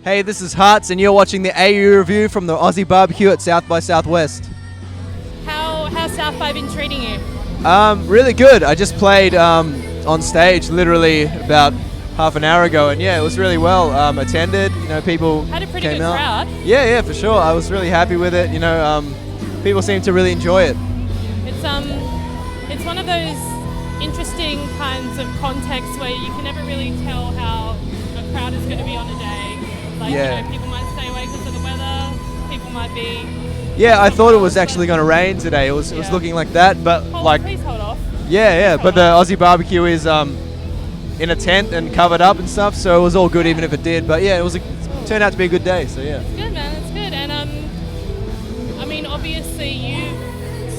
Hey, this is Harts, and you're watching the AU review from the Aussie BBQ at South by Southwest. How's South by been treating you? Really good. I just played on stage literally about half an hour ago, and yeah, it was really well attended. You know, people Had a pretty came good out. crowd. Yeah, for sure. I was really happy with it. You know, people seem to really enjoy it. It's one of those interesting kinds of contexts where you can never really tell how a crowd is going to be on a day. Like, Yeah. you know, people might stay away because of the weather. People might be. Yeah, I thought it was actually going to rain today. It was Yeah. looking like that, but Please hold off. yeah. But the Aussie barbecue is in a tent and covered up and stuff, so it was all good even if it did. But yeah, it turned out to be a good day. So yeah. It's good, man. It's good. And I mean, obviously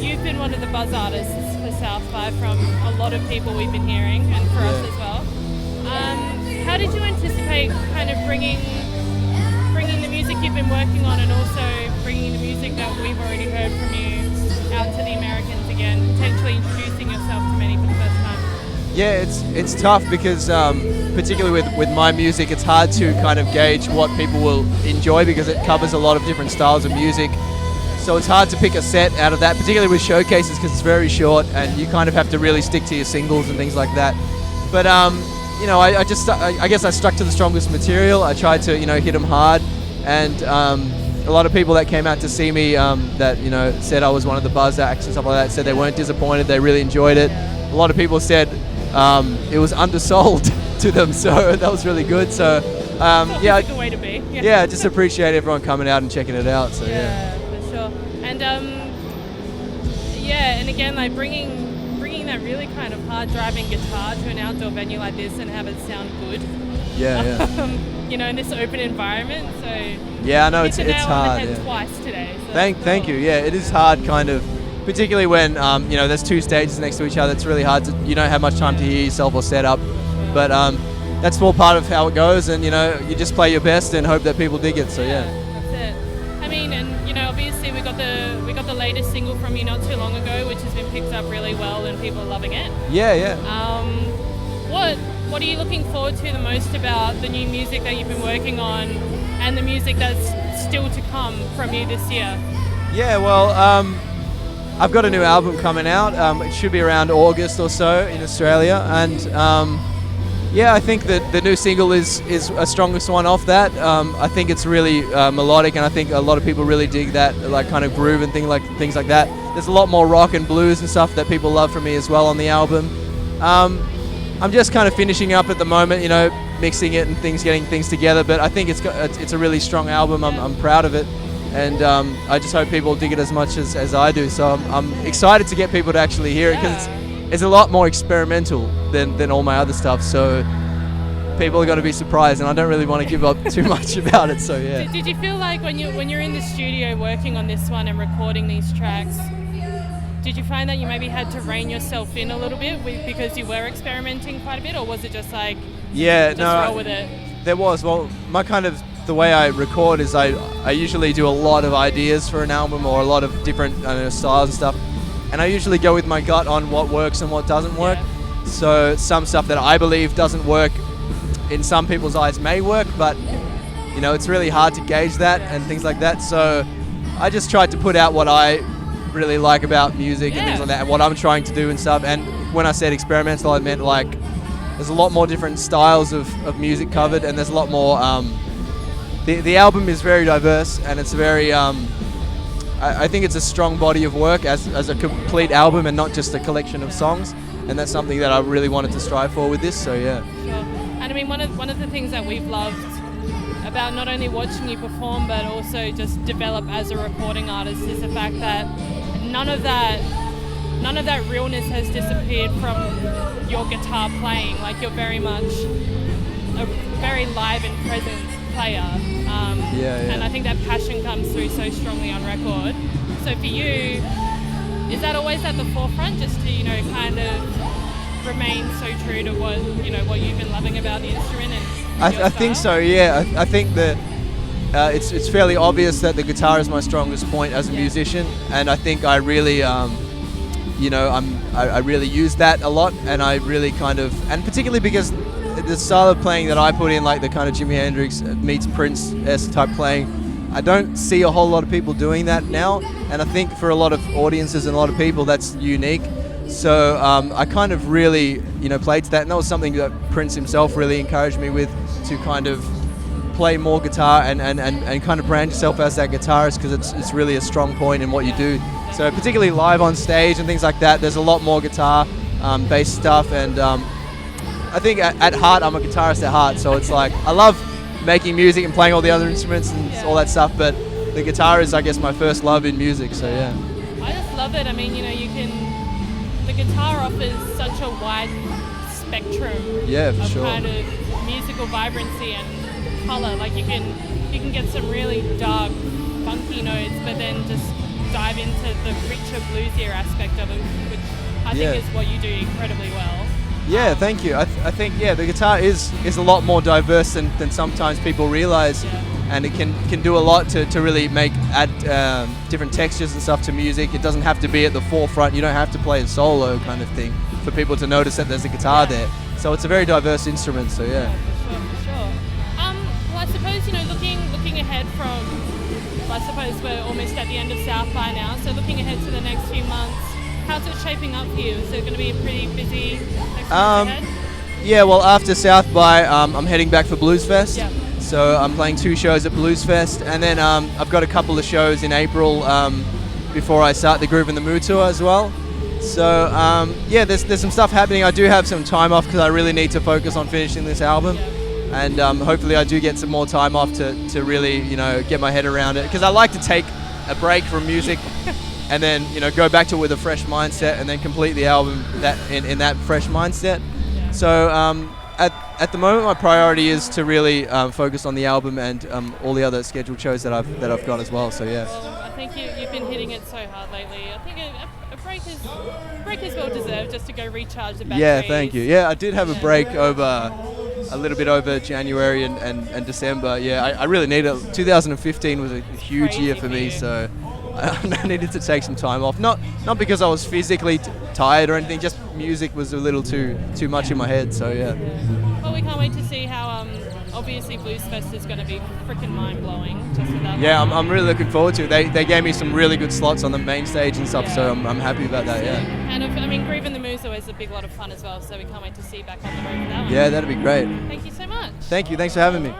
you've been one of the buzz artists for South by from a lot of people we've been hearing, and for us as well. How did you anticipate kind of bringing the music you've been working on, and also bringing the music that we've already heard from you out to the Americans again, potentially introducing yourself to many for the first time? Yeah, it's tough because particularly with my music, it's hard to kind of gauge what people will enjoy because it covers a lot of different styles of music. So it's hard to pick a set out of that, particularly with showcases because it's very short and you kind of have to really stick to your singles and things like that. But you know, I guess I stuck to the strongest material. I tried to, you know, hit them hard, and a lot of people that came out to see me that, you know, said I was one of the buzz acts and stuff like that said they weren't disappointed. They really enjoyed it. A lot of people said it was undersold to them, so that was really good. So yeah, It's a good way to be. yeah, just appreciate everyone coming out and checking it out. So yeah. Yeah, for sure. And yeah, and again, like bringing that really kind of hard driving guitar to an outdoor venue like this and have it sound good. Yeah. You know, in this open environment. So Yeah, I know it's hit the nail on the hard. head Yeah. twice today. So Thank you. Yeah, it is hard, kind of, particularly when you know there's two stages next to each other. It's really hard to, you don't have much time to hear yourself or set up, but that's all part of how it goes, and you know you just play your best and hope that people dig it. So yeah. That's it. I mean, and you know, obviously we got the latest single from you not too long ago, which has been picked up really well and people are loving it. Yeah. What are you looking forward to the most about the new music that you've been working on and the music that's still to come from you this year? Yeah, well, I've got a new album coming out. It should be around August or so in Australia, and yeah, I think that the new single is a strongest one off that. I think it's really melodic, and I think a lot of people really dig that, like kind of groove and things like that. There's a lot more rock and blues and stuff that people love from me as well on the album. I'm just kind of finishing up at the moment, you know, mixing it and getting things together. But I think it's a really strong album. I'm proud of it, and I just hope people dig it as much as I do. So I'm excited to get people to actually hear it because it's a lot more experimental than all my other stuff. So people are going to be surprised, and I don't really want to give up too much about it. So yeah. Did you feel like when you're in the studio working on this one and recording these tracks, did you find that you maybe had to rein yourself in a little bit because you were experimenting quite a bit, or was it just like roll with it? There was. Well, the way I record is I usually do a lot of ideas for an album or a lot of different styles and stuff, and I usually go with my gut on what works and what doesn't work. Yeah. So some stuff that I believe doesn't work in some people's eyes may work, but you know, it's really hard to gauge that and things like that. So I just tried to put out what I really like about music and things like that, and what I'm trying to do and stuff. And when I said experimental, I meant like there's a lot more different styles of music covered, and there's a lot more the album is very diverse, and it's very I think it's a strong body of work as a complete album and not just a collection of songs, and that's something that I really wanted to strive for with this. So yeah. Sure. And I mean, one of the things that we've loved about not only watching you perform but also just develop as a recording artist is the fact that none of that realness has disappeared from your guitar playing. Like, you're very much a very live and present player. And I think that passion comes through so strongly on record. So for you, is that always at the forefront, just to, you know, kind of remain so true to what you've been loving about the instrument? And I think so. Yeah, I think that it's fairly obvious that the guitar is my strongest point as a musician, and I think I really I really use that a lot, and I really kind of, and particularly because the style of playing that I put in, like the kind of Jimi Hendrix meets Prince-esque type playing, I don't see a whole lot of people doing that now, and I think for a lot of audiences and a lot of people that's unique. So I kind of really, played to that, and that was something that Prince himself really encouraged me with, to kind of play more guitar and kind of brand yourself as that guitarist, because it's really a strong point in what you do. So particularly live on stage and things like that, there's a lot more guitar based stuff, and I think at heart I'm a guitarist at heart, so it's like I love making music and playing all the other instruments and all that stuff, but the guitar is, I guess, my first love in music, so yeah. I just love it. I mean, the guitar offers such a wide spectrum for of sure. kind of musical vibrancy and color. Like you can get some really dark, funky notes, but then just dive into the richer, bluesier aspect of it, which I think is what you do incredibly well. Yeah, thank you. I think the guitar is a lot more diverse than sometimes people realize, and it can do a lot to really add different textures and stuff to music. It doesn't have to be at the forefront. You don't have to play a solo kind of thing for people to notice that there's a guitar there. So it's a very diverse instrument. So yeah. For sure. Well, I suppose looking ahead from. I suppose we're almost at the end of South by now. So looking ahead to the next few months. How's it shaping up for you? Is it going to be a pretty busy next month ahead? Yeah, well, after South by, I'm heading back for Blues Fest. Yeah. So I'm playing 2 shows at Blues Fest, and then I've got a couple of shows in April before I start the Groove in the Mood tour as well. So there's some stuff happening. I do have some time off because I really need to focus on finishing this album. Yeah. And hopefully I do get some more time off to really, get my head around it. Because I like to take a break from music and then, go back to it with a fresh mindset and then complete the album in that fresh mindset. Yeah. So at the moment, my priority is to really focus on the album and all the other scheduled shows that I've got as well. So yeah. Well, I think you've been hitting it so hard lately. I think a break is well deserved, just to go recharge the batteries. Yeah, thank you. Yeah, I did have a break over a little bit over January and December. Yeah, I really need it. 2015 was a huge year for me, so I needed to take some time off. Not because I was physically tired or anything, just music was a little too much in my head, so yeah. Well, we can't wait to see how obviously Blues Fest is going to be freaking mind-blowing. Just with that. Yeah, I'm really looking forward to it. They gave me some really good slots on the main stage and stuff, so I'm happy about that, yeah. And I mean, Groove in the Mood is always a big lot of fun as well, so we can't wait to see you back on the road for that one. Yeah, that'd be great. Thank you so much. Thank you, thanks for having me.